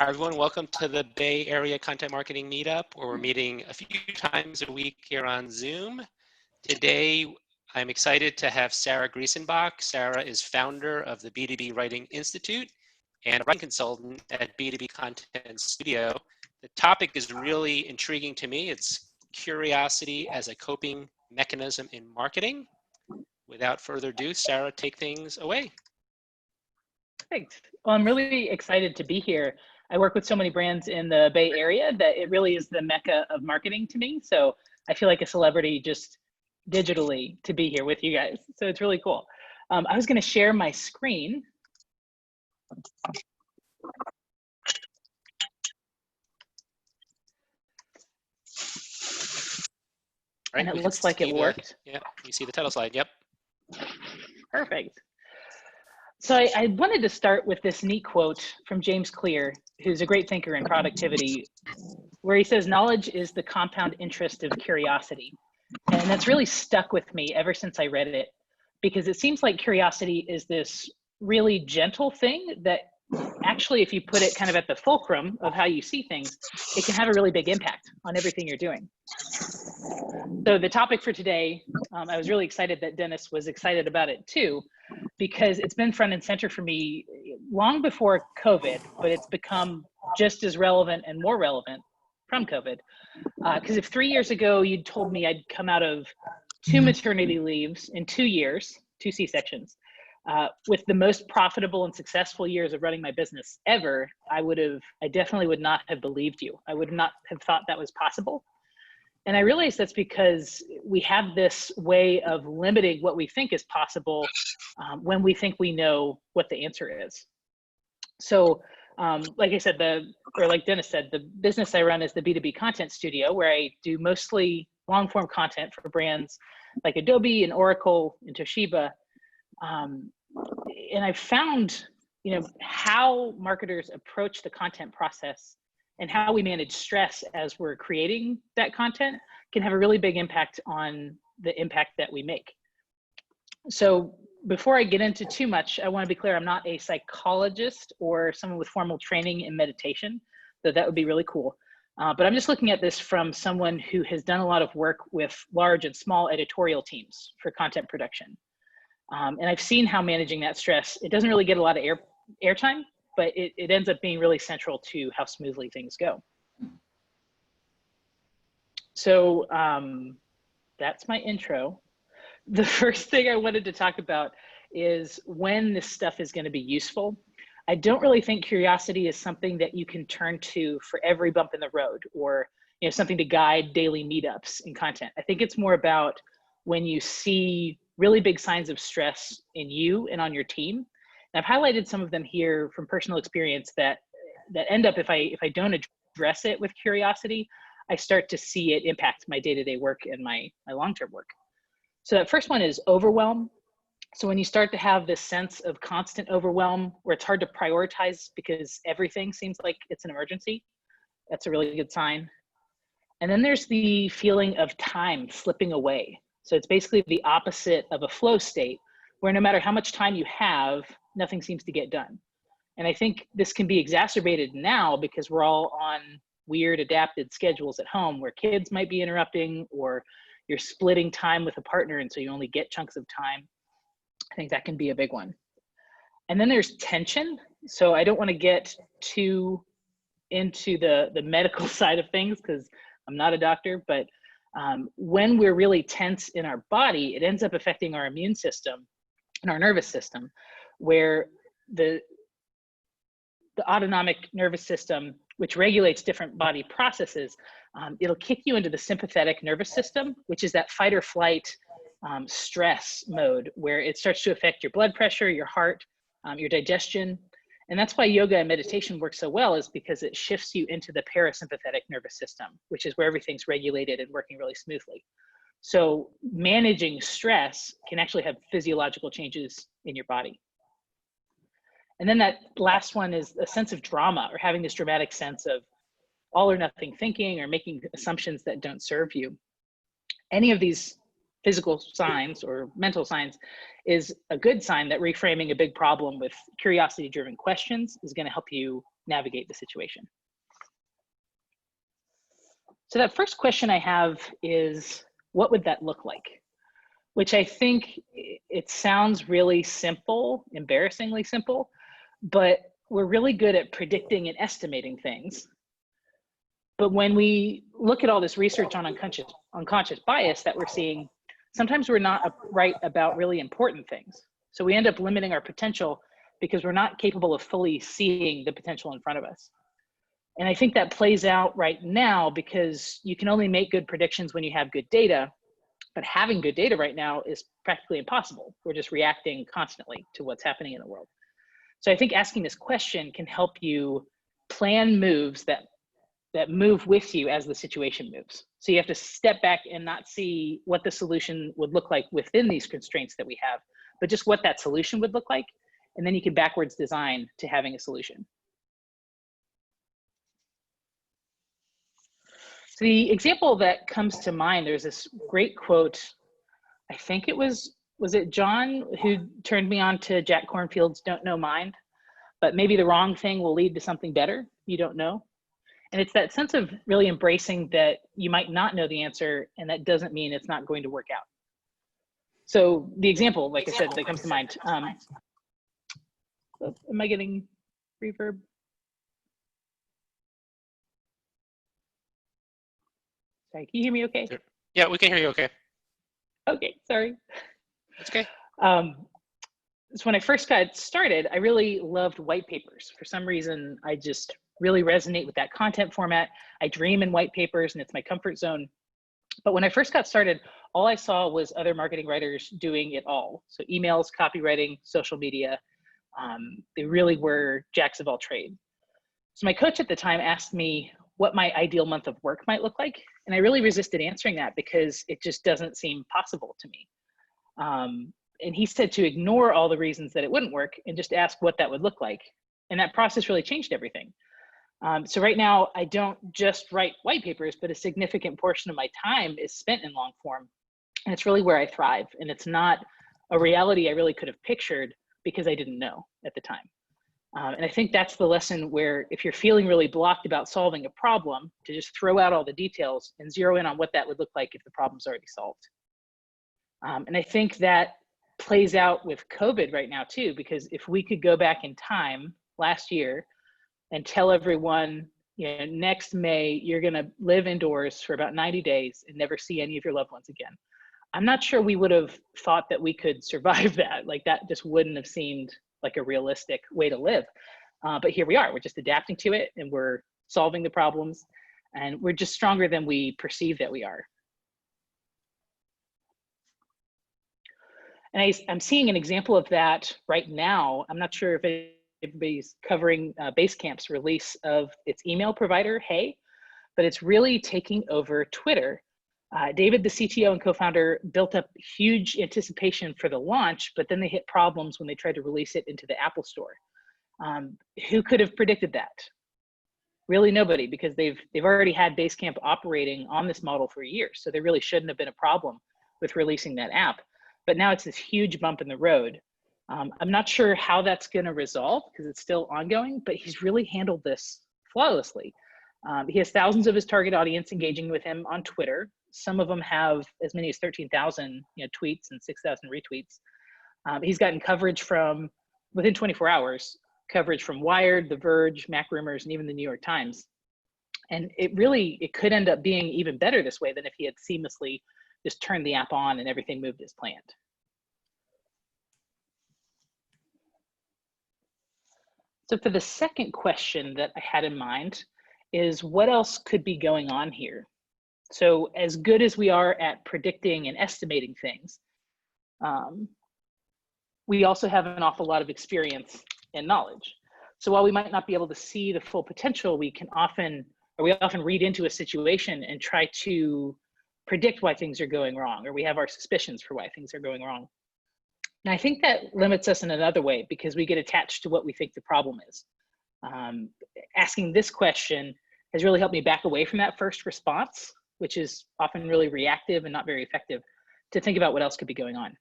Hi, everyone. Welcome to the Bay Area Content Marketing Meetup, where we're meeting a few times a week here on Zoom. Today, I'm excited to have Sarah Greesonbach. Sarah is founder of the B2B Writing Institute and a writing consultant at B2B Content Studio. The topic is really intriguing to me. It's curiosity as a coping mechanism in marketing. Without further ado, Sarah, take things away. Perfect. Well, I'm really excited to be here. I work with so many brands in the Bay Area that it really is the mecca of marketing to me. So I feel like a celebrity just digitally to be here with you guys. So it's really cool. I was going to share my screen. Right, and it looks like it worked. Yeah, you see the title slide. Yep. Perfect. So I wanted to start with this neat quote from James Clear, who's a great thinker in productivity, where he says, knowledge is the compound interest of curiosity. And that's really stuck with me ever since I read it, because it seems like curiosity is this really gentle thing that actually, if you put it kind of at the fulcrum of how you see things, it can have a really big impact on everything you're doing. So the topic for today, I was really excited that Dennis was excited about it too, because it's been front and center for me long before COVID, but it's become just as relevant and more relevant from COVID. Because if 3 years ago you'd told me I'd come out of 2 maternity leaves in 2 years, 2 C-sections, with the most profitable and successful years of running my business ever, I definitely would not have believed you. I would not have thought that was possible. And I realize that's because we have this way of limiting what we think is possible when we think we know what the answer is. So like I said, like Dennis said, the business I run is the B2B Content Studio, where I do mostly long form content for brands like Adobe and Oracle and Toshiba. And I've found, how marketers approach the content process and how we manage stress as we're creating that content can have a really big impact on the impact that we make. So before I get into too much, I want to be clear, I'm not a psychologist or someone with formal training in meditation, though that would be really cool. But I'm just looking at this from someone who has done a lot of work with large and small editorial teams for content production. And I've seen how managing that stress, it doesn't really get a lot of airtime, but it ends up being really central to how smoothly things go. So that's my intro. The first thing I wanted to talk about is when this stuff is going to be useful. I don't really think curiosity is something that you can turn to for every bump in the road or something to guide daily meetups in content. I think it's more about when you see really big signs of stress in you and on your team. And I've highlighted some of them here from personal experience that end up, if I don't address it with curiosity, I start to see it impact my day-to-day work and my long-term work. So that first one is overwhelm. So when you start to have this sense of constant overwhelm where it's hard to prioritize because everything seems like it's an emergency, that's a really good sign. And then there's the feeling of time slipping away. So it's basically the opposite of a flow state where no matter how much time you have, nothing seems to get done. And I think this can be exacerbated now because we're all on weird adapted schedules at home where kids might be interrupting or you're splitting time with a partner and so you only get chunks of time. I think that can be a big one. And then there's tension. So I don't want to get too into the medical side of things because I'm not a doctor, but when we're really tense in our body, it ends up affecting our immune system and our nervous system, where the autonomic nervous system, which regulates different body processes, it'll kick you into the sympathetic nervous system, which is that fight or flight stress mode, where it starts to affect your blood pressure, your heart, your digestion. And that's why yoga and meditation work so well, is because it shifts you into the parasympathetic nervous system, which is where everything's regulated and working really smoothly. So managing stress can actually have physiological changes in your body. And then that last one is a sense of drama, or having this dramatic sense of all or nothing thinking or making assumptions that don't serve you. Any of these physical signs or mental signs is a good sign that reframing a big problem with curiosity-driven questions is going to help you navigate the situation. So that first question I have is, what would that look like? Which I think it sounds really simple, embarrassingly simple, but we're really good at predicting and estimating things. But when we look at all this research on unconscious bias that we're seeing, sometimes we're not right about really important things. So we end up limiting our potential because we're not capable of fully seeing the potential in front of us. And I think that plays out right now because you can only make good predictions when you have good data, but having good data right now is practically impossible. We're just reacting constantly to what's happening in the world. So I think asking this question can help you plan moves that move with you as the situation moves. So you have to step back and not see what the solution would look like within these constraints that we have, but just what that solution would look like. And then you can backwards design to having a solution. So the example that comes to mind, there's this great quote, I think it was it John who turned me on to Jack Kornfield's Don't Know Mind, but maybe the wrong thing will lead to something better, you don't know. And it's that sense of really embracing that you might not know the answer, and that doesn't mean it's not going to work out. So the example, like I said, that comes to mind. Am I getting reverb? Sorry, can you hear me okay? Yeah, we can hear you okay. Okay, sorry. That's okay. So when I first got started, I really loved white papers. For some reason, I just really resonate with that content format. I dream in white papers and it's my comfort zone. But when I first got started, all I saw was other marketing writers doing it all. So emails, copywriting, social media, they really were jacks of all trade. So my coach at the time asked me what my ideal month of work might look like. And I really resisted answering that because it just doesn't seem possible to me. And he said to ignore all the reasons that it wouldn't work and just ask what that would look like. And that process really changed everything. So right now, I don't just write white papers, but a significant portion of my time is spent in long form. And it's really where I thrive. And it's not a reality I really could have pictured because I didn't know at the time. And I think that's the lesson where if you're feeling really blocked about solving a problem, to just throw out all the details and zero in on what that would look like if the problem's already solved. And I think that plays out with COVID right now too, because if we could go back in time last year and tell everyone, you know, next May, you're gonna live indoors for about 90 days and never see any of your loved ones again. I'm not sure we would have thought that we could survive that. Like that just wouldn't have seemed like a realistic way to live. But here we are, we're just adapting to it and we're solving the problems and we're just stronger than we perceive that we are. And I'm seeing an example of that right now. I'm not sure if everybody's covering Basecamp's release of its email provider, Hey, but it's really taking over Twitter. David, the CTO and co-founder, built up huge anticipation for the launch, but then they hit problems when they tried to release it into the Apple Store. Who could have predicted that? Really nobody, because they've already had Basecamp operating on this model for years, so there really shouldn't have been a problem with releasing that app. But now it's this huge bump in the road. I'm not sure how that's going to resolve because it's still ongoing, but he's really handled this flawlessly. He has thousands of his target audience engaging with him on Twitter. Some of them have as many as 13,000 tweets and 6,000 retweets. He's gotten coverage from, within 24 hours, coverage from Wired, The Verge, MacRumors, and even the New York Times. And it could end up being even better this way than if he had seamlessly just turned the app on and everything moved as planned. So for the second question that I had in mind is what else could be going on here? So as good as we are at predicting and estimating things, we also have an awful lot of experience and knowledge. So while we might not be able to see the full potential, we often read into a situation and try to predict why things are going wrong, or we have our suspicions for why things are going wrong. And I think that limits us in another way because we get attached to what we think the problem is. Asking this question has really helped me back away from that first response, which is often really reactive and not very effective, to think about what else could be going on.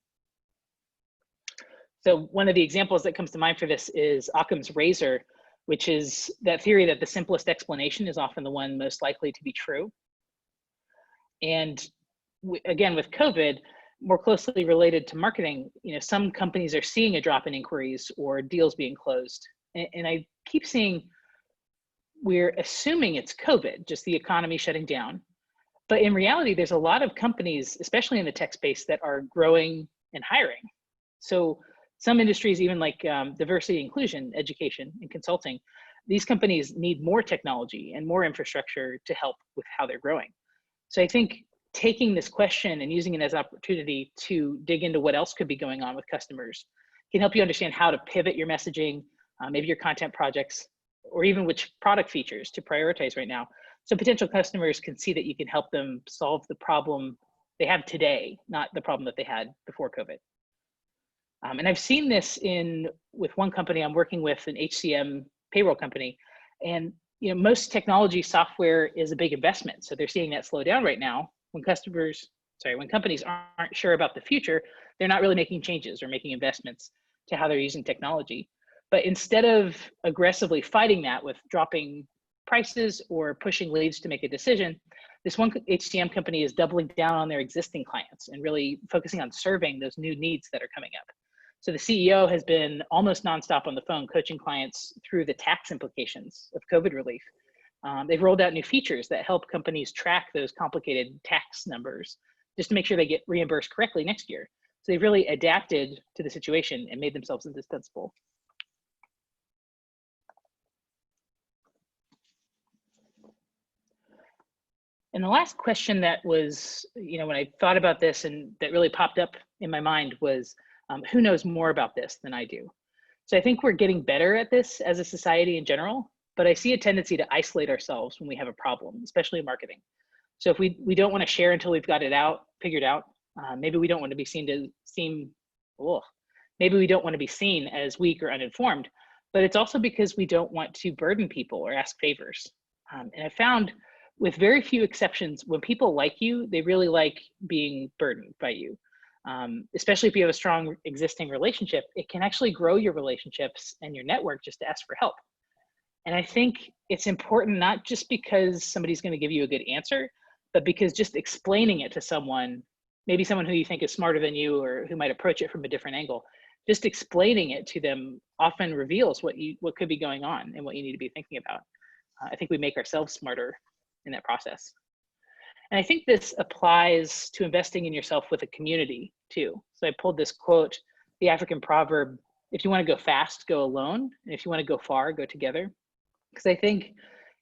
So one of the examples that comes to mind for this is Occams Razor, which is that theory that the simplest explanation is often the one most likely to be true. And again, with COVID, more closely related to marketing, some companies are seeing a drop in inquiries or deals being closed. And I keep seeing, we're assuming it's COVID, just the economy shutting down. But in reality, there's a lot of companies, especially in the tech space, that are growing and hiring. So some industries, even like diversity, inclusion, education, and consulting, these companies need more technology and more infrastructure to help with how they're growing. So I think taking this question and using it as an opportunity to dig into what else could be going on with customers can help you understand how to pivot your messaging, maybe your content projects, or even which product features to prioritize right now. So potential customers can see that you can help them solve the problem they have today, not the problem that they had before COVID. And I've seen this with one company I'm working with, an HCM payroll company. And most technology software is a big investment. So they're seeing that slow down right now. When companies aren't sure about the future, they're not really making changes or making investments to how they're using technology. But instead of aggressively fighting that with dropping prices or pushing leads to make a decision, this one HCM company is doubling down on their existing clients and really focusing on serving those new needs that are coming up. So the CEO has been almost nonstop on the phone coaching clients through the tax implications of COVID relief. They've rolled out new features that help companies track those complicated tax numbers just to make sure they get reimbursed correctly next year. So they've really adapted to the situation and made themselves indispensable. And the last question that was, when I thought about this and that really popped up in my mind was, who knows more about this than I do? So I think we're getting better at this as a society in general, but I see a tendency to isolate ourselves when we have a problem, especially in marketing. So if we don't want to share until we've got it figured out, maybe we don't want to be maybe we don't want to be seen as weak or uninformed, but it's also because we don't want to burden people or ask favors. And I found, with very few exceptions, when people like you, they really like being burdened by you. Especially if you have a strong existing relationship, it can actually grow your relationships and your network just to ask for help. And I think it's important, not just because somebody's going to give you a good answer, but because just explaining it to someone, maybe someone who you think is smarter than you or who might approach it from a different angle, just explaining it to them often reveals what could be going on and what you need to be thinking about. I think we make ourselves smarter in that process. And I think this applies to investing in yourself with a community too. So I pulled this quote, the African proverb, if you want to go fast, go alone. And if you want to go far, go together. Because I think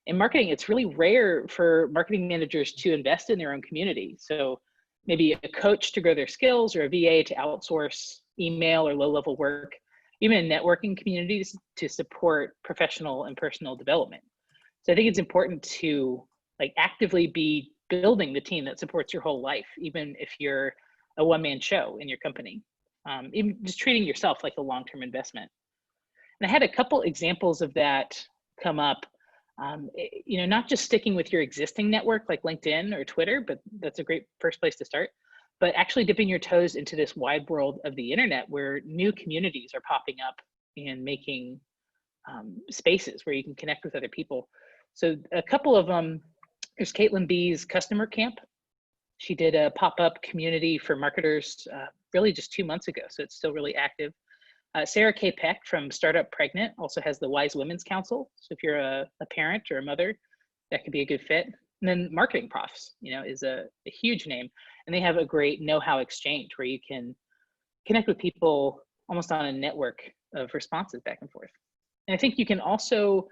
in marketing, it's really rare for marketing managers to invest in their own community. So maybe a coach to grow their skills or a VA to outsource email or low-level work, even in networking communities to support professional and personal development. So I think it's important to actively be building the team that supports your whole life, even if you're a one-man show in your company, even just treating yourself like a long-term investment. And I had a couple examples of that come up, not just sticking with your existing network like LinkedIn or Twitter, but that's a great first place to start, but actually dipping your toes into this wide world of the internet where new communities are popping up and making spaces where you can connect with other people. So a couple of them, there's Caitlin B's Customer Camp. She did a pop-up community for marketers really just 2 months ago, so it's still really active. Sarah K. Peck from Startup Pregnant also has the Wise Women's Council. So if you're a parent or a mother, that could be a good fit. And then Marketing Profs, is a huge name. And they have a great know-how exchange where you can connect with people almost on a network of responses back and forth. And I think you can also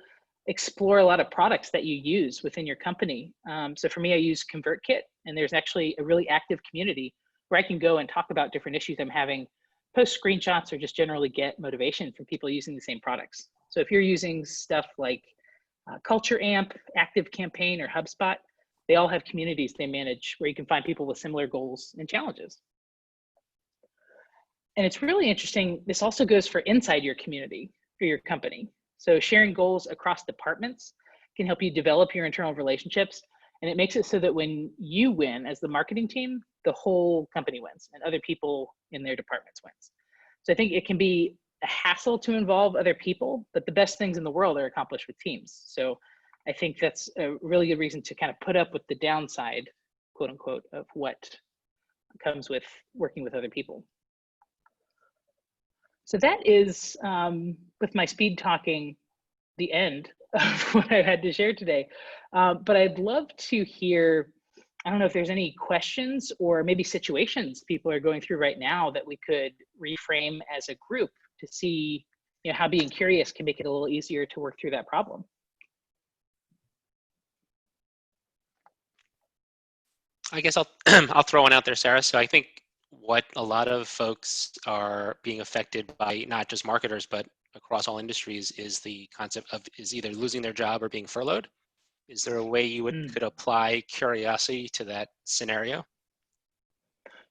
explore a lot of products that you use within your company. So for me, I use ConvertKit, and there's actually a really active community where I can go and talk about different issues I'm having, post screenshots, or just generally get motivation from people using the same products. So if you're using stuff like Culture Amp, Active Campaign, or HubSpot, they all have communities they manage where you can find people with similar goals and challenges. And it's really interesting, this also goes for inside your community, for your company. So sharing goals across departments can help you develop your internal relationships And it makes it so that when you win as the marketing team, the whole company wins and other people in their departments wins. So I think it can be a hassle to involve other people, but the best things in the world are accomplished with teams. So I think that's a really good reason to kind of put up with the downside, quote unquote, of what comes with working with other people. So that is, with my speed talking, the end of what I had to share today. But I'd love to hear, I don't know if there's any questions or maybe situations people are going through right now that we could reframe as a group to see, you know, how being curious can make it a little easier to work through that problem. I guess I'll I'll throw one out there, Sarah. So I think what a lot of folks are being affected by, not just marketers, but across all industries, is the concept of is either losing their job or being furloughed. Is there a way you could apply curiosity to that scenario?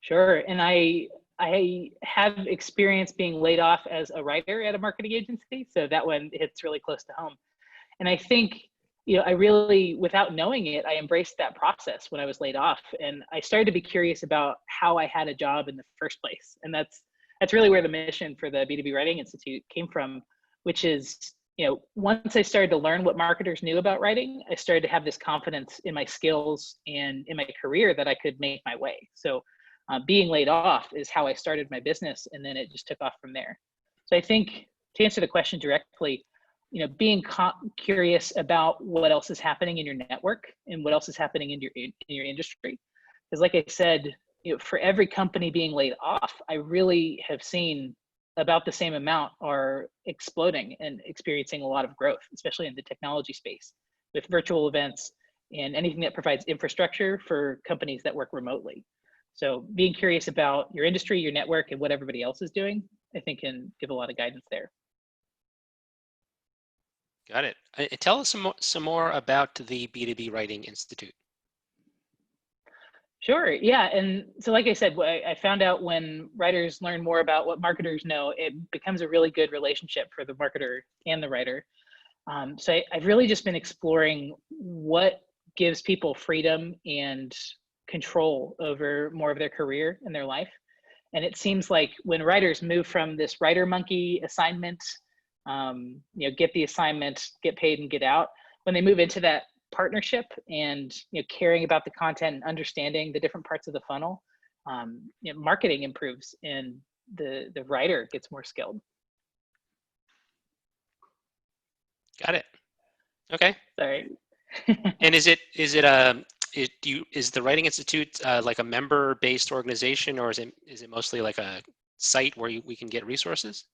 Sure, and I have experience being laid off as a writer at a marketing agency, so that one hits really close to home. And I think, you know, I really, without knowing it, I embraced that process when I was laid off, and I started to be curious about how I had a job in the first place. And that's really where the mission for the B2B Writing Institute came from, which is, you know, once I started to learn what marketers knew about writing, I started to have this confidence in my skills and in my career that I could make my way. So being laid off is how I started my business, and then it just took off from there. So I think, to answer the question directly, you know, being curious about what else is happening in your network and what else is happening in your industry, because like I said, you know, for every company being laid off, I really have seen about the same amount are exploding and experiencing a lot of growth, especially in the technology space with virtual events and anything that provides infrastructure for companies that work remotely. So being curious about your industry, your network, and what everybody else is doing, I think can give a lot of guidance there. Got it. Tell us some more about the B2B Writing Institute. Sure, yeah, and so like I said, I found out when writers learn more about what marketers know, it becomes a really good relationship for the marketer and the writer. So I've really just been exploring what gives people freedom and control over more of their career and their life. And it seems like when writers move from this writer monkey assignment, you know, get the assignment, get paid and get out, when they move into that partnership and, you know, caring about the content and understanding the different parts of the funnel, you know, marketing improves and the writer gets more skilled. Got it. Okay. Sorry. And is the Writing Institute like a member-based organization, or is it mostly like a site where we can get resources?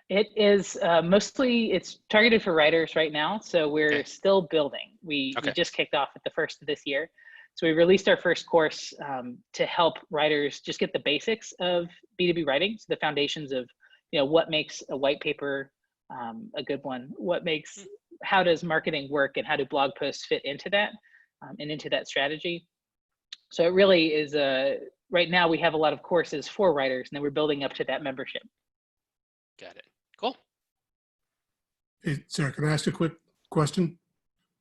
It is mostly, it's targeted for writers right now. So we're still building. We just kicked off at the first of this year. So we released our first course to help writers just get the basics of B2B writing. So the foundations of, you know, what makes a white paper a good one, how does marketing work, and how do blog posts fit into that and into that strategy. So it really is right now we have a lot of courses for writers, and then we're building up to that membership. Got it. Cool. Hey, Sarah, can I ask a quick question?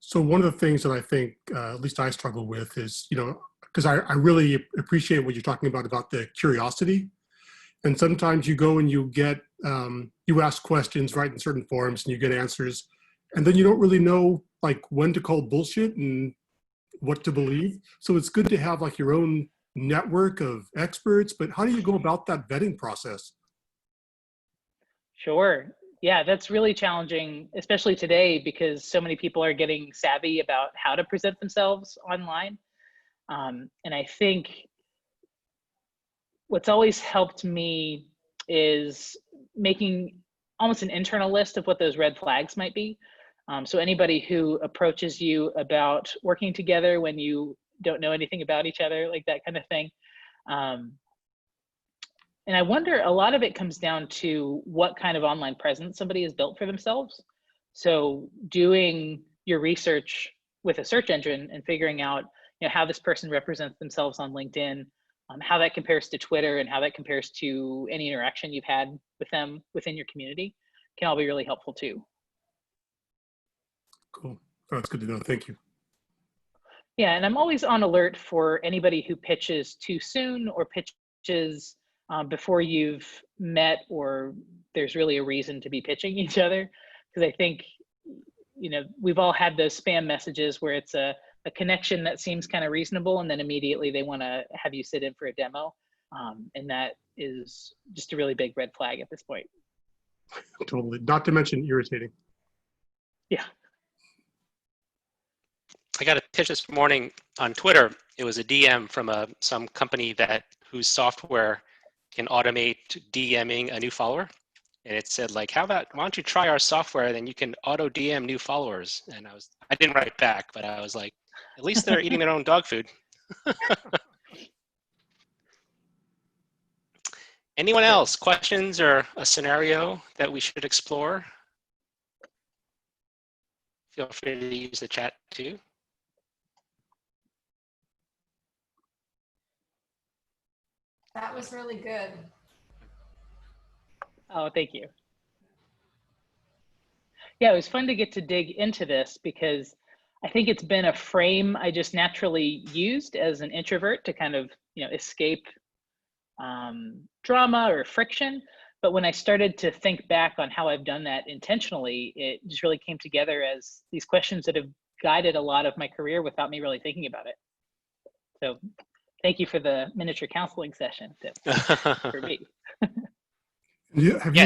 So one of the things that I think, at least I struggle with is, you know, because I really appreciate what you're talking about the curiosity. And sometimes you go and you get, you ask questions, right, in certain forums, and you get answers. And then you don't really know, like, when to call bullshit and what to believe. So it's good to have, like, your own network of experts. But how do you go about that vetting process? Sure. Yeah, that's really challenging, especially today, because so many people are getting savvy about how to present themselves online. And I think what's always helped me is making almost an internal list of what those red flags might be. So anybody who approaches you about working together when you don't know anything about each other, like that kind of thing. And I wonder, a lot of it comes down to what kind of online presence somebody has built for themselves. So doing your research with a search engine and figuring out, you know, how this person represents themselves on LinkedIn, how that compares to Twitter, and how that compares to any interaction you've had with them within your community can all be really helpful too. Cool. Oh, that's good to know. Thank you. Yeah, and I'm always on alert for anybody who pitches too soon or pitches before you've met or there's really a reason to be pitching each other. Because I think, we've all had those spam messages where it's a connection that seems kind of reasonable and then immediately they want to have you sit in for a demo. And that is just a really big red flag at this point. Totally. Not to mention irritating. Yeah. I got a pitch this morning on Twitter. It was a DM from some company whose software can automate DMing a new follower. And it said, like, why don't you try our software, then you can auto DM new followers. And I didn't write back, but I was like, at least they're eating their own dog food. Anyone else? Questions or a scenario that we should explore? Feel free to use the chat too. That was really good. Oh, thank you. Yeah, it was fun to get to dig into this because I think it's been a frame I just naturally used as an introvert to kind of, escape drama or friction. But when I started to think back on how I've done that intentionally, it just really came together as these questions that have guided a lot of my career without me really thinking about it. So thank you for the miniature counseling session for me. Have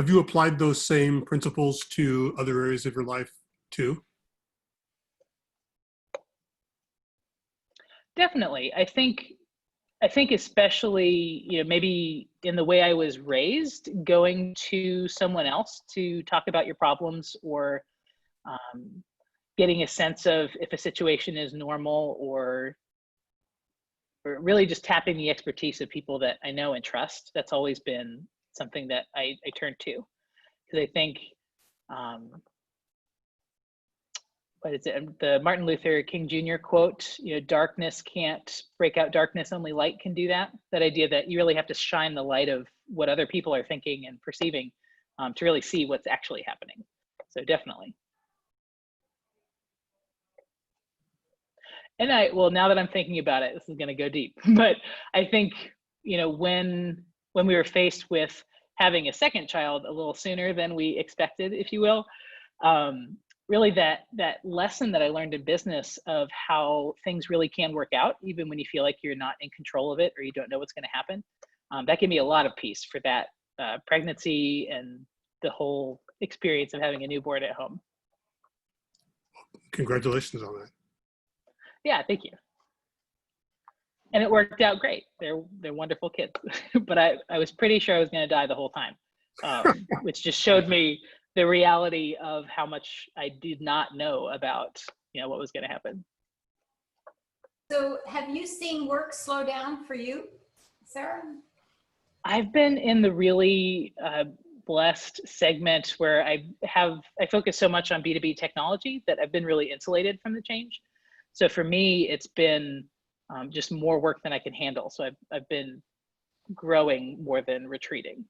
you applied those same principles to other areas of your life too? Definitely. I think especially, maybe in the way I was raised, going to someone else to talk about your problems or getting a sense of if a situation is normal or really just tapping the expertise of people that I know and trust. That's always been something that I turn to. Because I think, what is it? The Martin Luther King Jr. quote, darkness can't break out darkness, only light can do that. That idea that you really have to shine the light of what other people are thinking and perceiving to really see what's actually happening. So definitely. And now that I'm thinking about it, this is going to go deep, but I think, when we were faced with having a second child a little sooner than we expected, if you will, really that lesson that I learned in business of how things really can work out, even when you feel like you're not in control of it or you don't know what's going to happen, that gave me a lot of peace for that pregnancy and the whole experience of having a newborn at home. Congratulations on that. Yeah, thank you. And it worked out great. They're wonderful kids, but I was pretty sure I was going to die the whole time, which just showed me the reality of how much I did not know about, what was going to happen. So have you seen work slow down for you, Sarah? I've been in the really blessed segment where I focus so much on B2B technology that I've been really insulated from the change. So for me, it's been just more work than I can handle. So I've been growing more than retreating.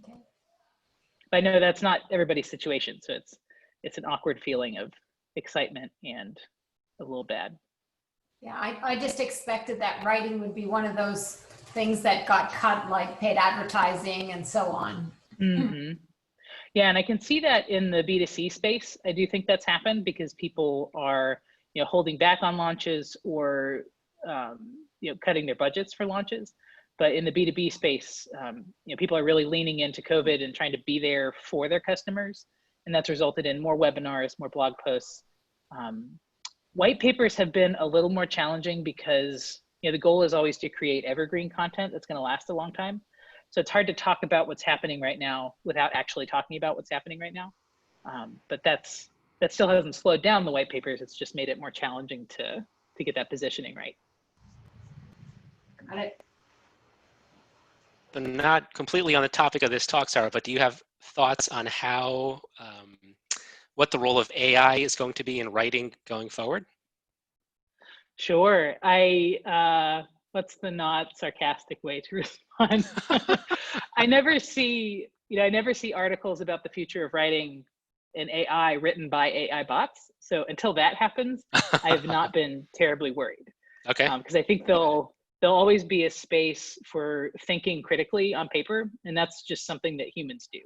Okay. But I know that's not everybody's situation. So it's an awkward feeling of excitement and a little bad. Yeah, I just expected that writing would be one of those things that got cut, like paid advertising and so on. Mm-hmm. Yeah, and I can see that in the B2C space. I do think that's happened because people are, holding back on launches or, cutting their budgets for launches. But in the B2B space, people are really leaning into COVID and trying to be there for their customers. And that's resulted in more webinars, more blog posts. White papers have been a little more challenging because, the goal is always to create evergreen content that's going to last a long time. So it's hard to talk about what's happening right now without actually talking about what's happening right now. But that still hasn't slowed down the white papers. It's just made it more challenging to get that positioning right. Got it. But not completely on the topic of this talk, Sarah, but do you have thoughts on how, what the role of AI is going to be in writing going forward? Sure. What's the not sarcastic way to respond? I never see articles about the future of writing an AI written by AI bots. So until that happens, I have not been terribly worried. Okay. Because I think there'll always be a space for thinking critically on paper, and that's just something that humans do.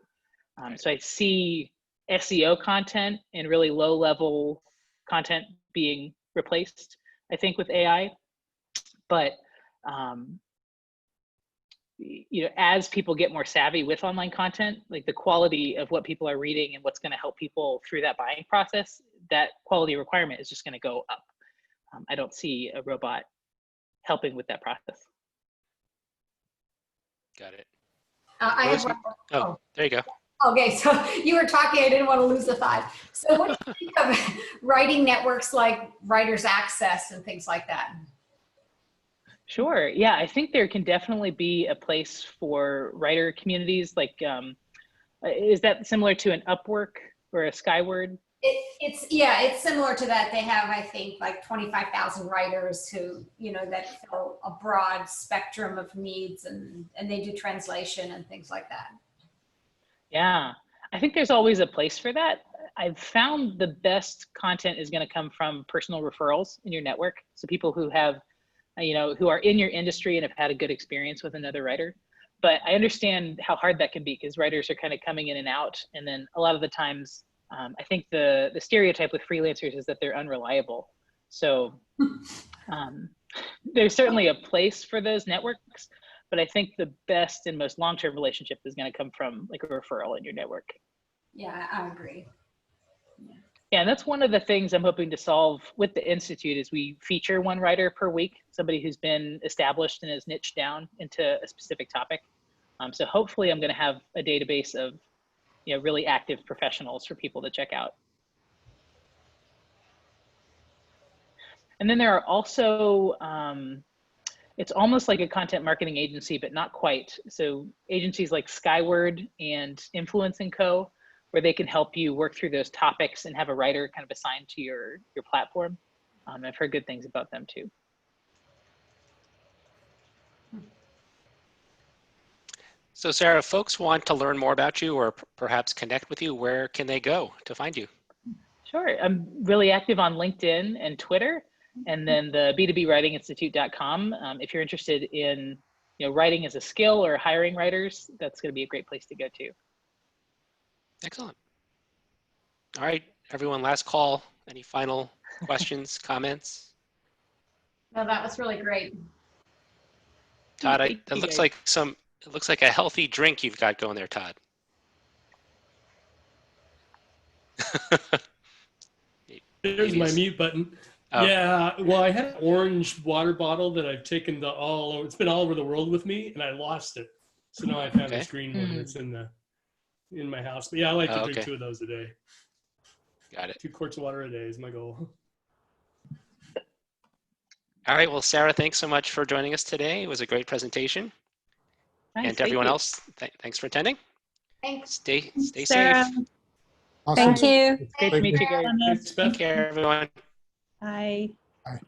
Right. So I see SEO content and really low-level content being replaced, I think, with AI. But you know, as people get more savvy with online content, like the quality of what people are reading and what's going to help people through that buying process, that quality requirement is just going to go up. I don't see a robot helping with that process. Got it. I have one. Oh, there you go. Okay, so you were talking, I didn't want to lose the thought. So what do you think of writing networks like Writers Access and things like that? Sure. Yeah, I think there can definitely be a place for writer communities. Like, is that similar to an Upwork or a Skyward? It's similar to that. They have, I think, like 25,000 writers who, you know, that fill a broad spectrum of needs, and they do translation and things like that. Yeah, I think there's always a place for that. I've found the best content is going to come from personal referrals in your network. So people who have, you know, who are in your industry and have had a good experience with another writer. But I understand how hard that can be because writers are kind of coming in and out. And then a lot of the times, I think the stereotype with freelancers is that they're unreliable. So there's certainly a place for those networks, but I think the best and most long-term relationship is going to come from like a referral in your network. Yeah, I agree. Yeah, and that's one of the things I'm hoping to solve with the Institute is we feature one writer per week, somebody who's been established and has niched down into a specific topic. So hopefully I'm going to have a database of, you know, really active professionals for people to check out. And then there are also, it's almost like a content marketing agency, but not quite. So agencies like Skyward and Influence & Co., where they can help you work through those topics and have a writer kind of assigned to your platform. I've heard good things about them too. So Sarah, if folks want to learn more about you or perhaps connect with you, where can they go to find you? Sure, I'm really active on LinkedIn and Twitter, and then the B2B Writing Institute.com. If you're interested in, you know, writing as a skill or hiring writers, that's going to be a great place to go to. Excellent. All right, everyone, last call. Any final questions, comments? No, that was really great. Todd, that looks like it looks like a healthy drink you've got going there, Todd. There's my mute button. Oh. Yeah, well, I had an orange water bottle that I've taken it's been all over the world with me, and I lost it. So now I found this green one that's in my house. But yeah, I like to drink 2 of those a day. Got it. 2 quarts of water a day is my goal. All right, well, Sarah, thanks so much for joining us today. It was a great presentation. Nice, and to everyone else, thanks for attending. Thanks. Stay Sarah. safe. Awesome. Thank you. It's great to meet you guys. Take care, everyone. Bye. Bye.